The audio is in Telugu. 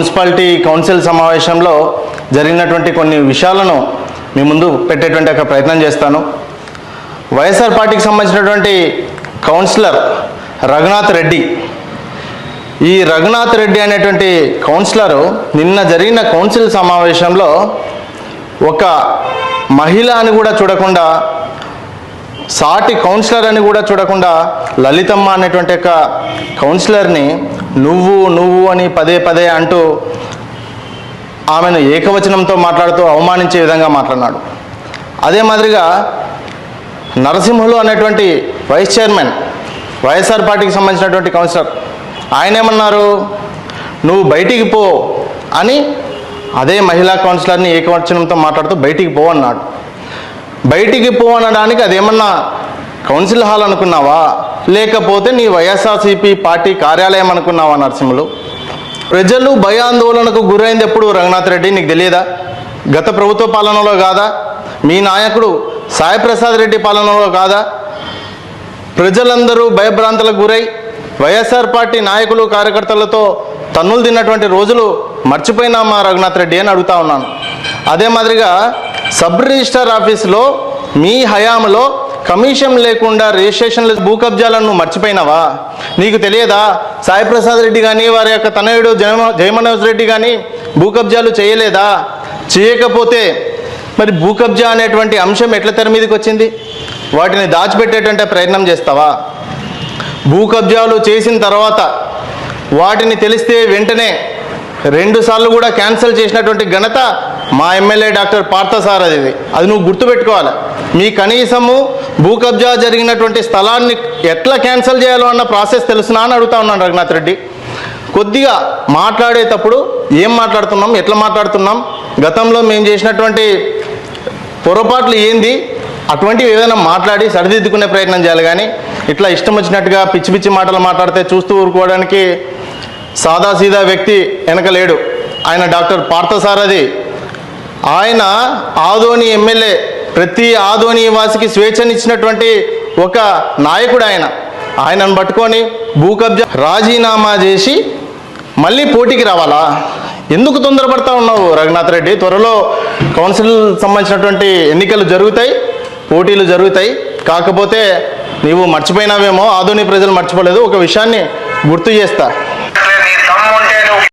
మున్సిపాలిటీ కౌన్సిల్ సమావేశంలో జరిగినటువంటి కొన్ని విషయాలను మీ ముందు పెట్టేటువంటి ఒక ప్రయత్నం చేస్తాను. వైఎస్ఆర్ పార్టీకి సంబంధించినటువంటి కౌన్సిలర్ రఘునాథ్ రెడ్డి, ఈ రఘునాథ్ రెడ్డి అనేటువంటి కౌన్సిలరు నిన్న జరిగిన కౌన్సిల్ సమావేశంలో ఒక మహిళ అని కూడా చూడకుండా, సాటి కౌన్సిలర్ అని కూడా చూడకుండా లలితమ్మ అనేటువంటి ఒక కౌన్సిలర్ని నువ్వు అని పదే పదే అంటూ ఆమెను ఏకవచనంతో మాట్లాడుతూ అవమానించే విధంగా మాట్లాడినాడు. అదే మాదిరిగా నరసింహులు అనేటువంటి వైస్ చైర్మన్, వైఎస్ఆర్ పార్టీకి సంబంధించినటువంటి కౌన్సిలర్, ఆయన ఏమన్నారు, నువ్వు బయటికి పో అని అదే మహిళా కౌన్సిలర్ని ఏకవచనంతో మాట్లాడుతూ బయటికి పో అన్నాడు. బయటికి పో అనడానికి అదేమన్నా కౌన్సిల్ హాల్ అనుకున్నావా, లేకపోతే నీ వైఎస్ఆర్సీపీ పార్టీ కార్యాలయం అనుకున్నావా నరసింహులు? ప్రజలు భయాందోళనకు గురైంది ఎప్పుడు రఘునాథ్ రెడ్డి, నీకు తెలియదా? గత ప్రభుత్వ పాలనలో కాదా? మీ నాయకుడు సాయి ప్రసాద్ రెడ్డి పాలనలో కాదా? ప్రజలందరూ భయభ్రాంతులకు గురై వైఎస్ఆర్ పార్టీ నాయకులు కార్యకర్తలతో తన్నులు తిన్నటువంటి రోజులు మర్చిపోయినామా రఘునాథ్ రెడ్డి అని అడుగుతా ఉన్నాను. అదే మాదిరిగా సబ్ రిజిస్టర్ ఆఫీసులో మీ హయాంలో కమిషన్ లేకుండా రిజిస్ట్రేషన్లు భూ కబ్జాలను మర్చిపోయినావా? నీకు తెలియదా? సాయి ప్రసాద్ రెడ్డి కానీ వారి యొక్క తనయుడు జయమనోజ్ రెడ్డి కానీ భూ కబ్జాలు చేయలేదా? చేయకపోతే మరి భూ కబ్జా అనేటువంటి అంశం ఎట్లా తెర మీదకి వచ్చింది? వాటిని దాచిపెట్టేటువంటి ప్రయత్నం చేస్తావా? భూ కబ్జాలు చేసిన తర్వాత వాటిని తెలిస్తే వెంటనే 2 సార్లు కూడా క్యాన్సిల్ చేసినటువంటి ఘనత మా ఎమ్మెల్యే డాక్టర్ పార్థసారథి. అది నువ్వు గుర్తుపెట్టుకోవాలి. మీ కనీసము భూ కబ్జా జరిగినటువంటి స్థలాన్ని ఎట్లా క్యాన్సిల్ చేయాలో అన్న ప్రాసెస్ తెలుసునా అని అడుగుతా ఉన్నాను రఘునాథ్ రెడ్డి. కొద్దిగా మాట్లాడేటప్పుడు ఏం మాట్లాడుతున్నాం, ఎట్లా మాట్లాడుతున్నాం, గతంలో మేము చేసినటువంటి పొరపాట్లు ఏంది, అటువంటివి ఏదైనా మాట్లాడి సరిదిద్దుకునే ప్రయత్నం చేయాలి. కానీ ఇట్లా ఇష్టం వచ్చినట్టుగా పిచ్చి పిచ్చి మాటలు మాట్లాడితే చూస్తూ ఊరుకోవడానికి సాదాసీదా వ్యక్తి వెనక లేడు. ఆయన డాక్టర్ పార్థసారథి. ఆయన ఆదోని ఎమ్మెల్యే, ప్రతి ఆదోని వాసికి స్వేచ్ఛనిచ్చినటువంటి ఒక నాయకుడు ఆయనను పట్టుకొని భూ కబ్జా రాజీనామా చేసి మళ్ళీ పోటీకి రావాలా? ఎందుకు తొందరపడతా ఉన్నావు రఘునాథ్ రెడ్డి? త్వరలో కౌన్సిల్ సంబంధించినటువంటి ఎన్నికలు జరుగుతాయి, పోటీలు జరుగుతాయి. కాకపోతే నీవు మర్చిపోయినావేమో, ఆదోని ప్రజలు మర్చిపోలేదు. ఒక విషయాన్ని గుర్తు చేస్తా.